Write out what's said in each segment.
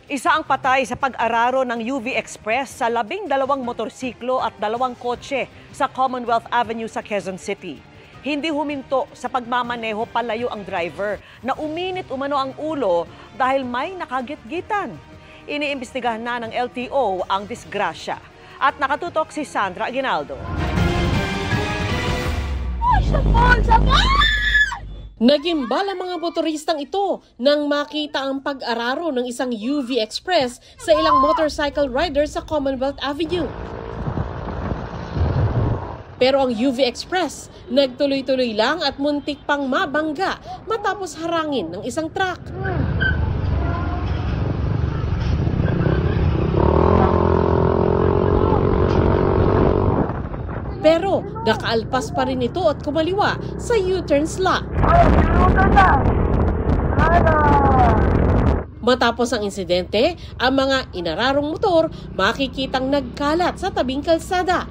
Isa ang patay sa pag-araro ng UV Express sa 12 motorsiklo at 2 kotse sa Commonwealth Avenue sa Quezon City. Hindi huminto sa pagmamaneho palayo ang driver na uminit umano ang ulo dahil may nakagitgitan. Iniimbestigahan na ng LTO ang disgrasya. At nakatutok si Sandra Aguinaldo. Nagimbal ang mga motoristang ito nang makita ang pag-araro ng isang UV Express sa ilang motorcycle riders sa Commonwealth Avenue. Pero ang UV Express nagtuloy-tuloy lang at muntik pang mabangga matapos harangin ng isang truck. Pero nakaalpas pa rin ito at kumaliwa sa U-turn slot. Matapos ang insidente, ang mga inararong motor makikitang nagkalat sa tabing kalsada.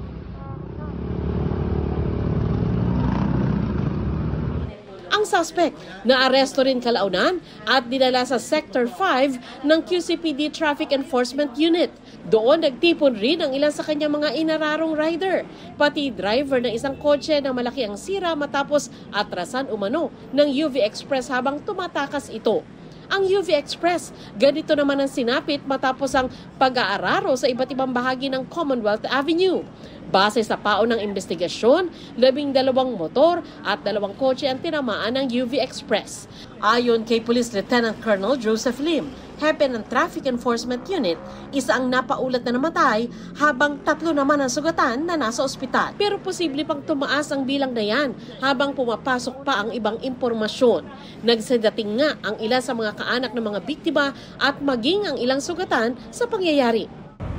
Ang suspect naaresto rin kalaunan at dinala sa Sector 5 ng QCPD Traffic Enforcement Unit. Doon nagtipon rin ang ilan sa kanyang mga inararong rider, pati driver ng isang kotse na malaki ang sira matapos atrasan umano ng UV Express habang tumatakas ito. Ang UV Express, ganito naman ang sinapit matapos ang pag-aararo sa iba't ibang bahagi ng Commonwealth Avenue. Base sa paon ng investigasyon, 12 motor at 2 kotse ang tinamaan ng UV Express. Ayon kay Police Lieutenant Colonel Joseph Lim, hepe ng Traffic Enforcement Unit, isa ang napaulat na namatay habang 3 naman ang sugatan na nasa ospital. Pero posible pang tumaas ang bilang na yan habang pumapasok pa ang ibang impormasyon. Nagsadating nga ang ilan sa mga kaanak ng mga biktima at maging ang ilang sugatan sa pangyayari.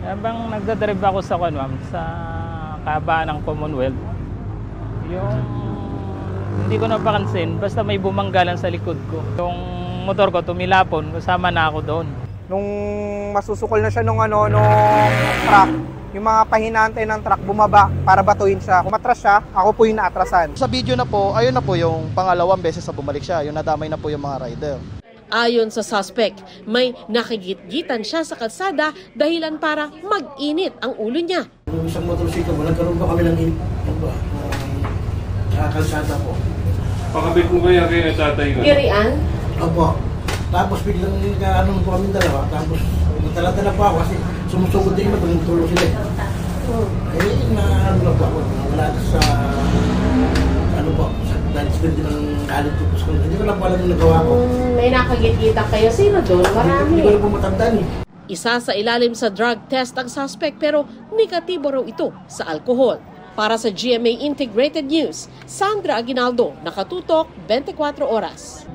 Habang nagdadrive ako sa sa kabaan ng Commonwealth, yung hindi ko napakansin, basta may bumanggalan sa likod ko. Yung motor ko tumilapon, kasama na ako doon. Nung masusukol na siya nung truck, yung mga pahinante ng truck bumaba para batuin siya. Umatras siya, ako po yung naatrasan. Sa video na po, ayun na po yung pangalawang beses na bumalik siya, yung nadamay na po yung mga rider. Ayon sa suspect, may nakigit-gitan siya sa kalsada dahilan para mag-init ang ulo niya. Yung isang motorsiklo, nagkaroon pa kami ng init kalsada po. Pakabit mo kaya kayo tatay ko? Girian? Opo. Tapos biglang ano po kami dalawa. Tapos natala-tala po ako kasi sumusugod din naman, tumutulong sila. Ano po ako, wala sa dahil sila din ang galit po sa kanila. Hindi ko lang po alam yung nagawa ko. May nakagit-gita kayo. Sino doon? Marami. Hindi ko lang po matandaan eh. Isa sa ilalim sa drug test ang suspect pero negatibo raw ito sa alkohol. Para sa GMA Integrated News, Sandra Aguinaldo, nakatutok 24 oras.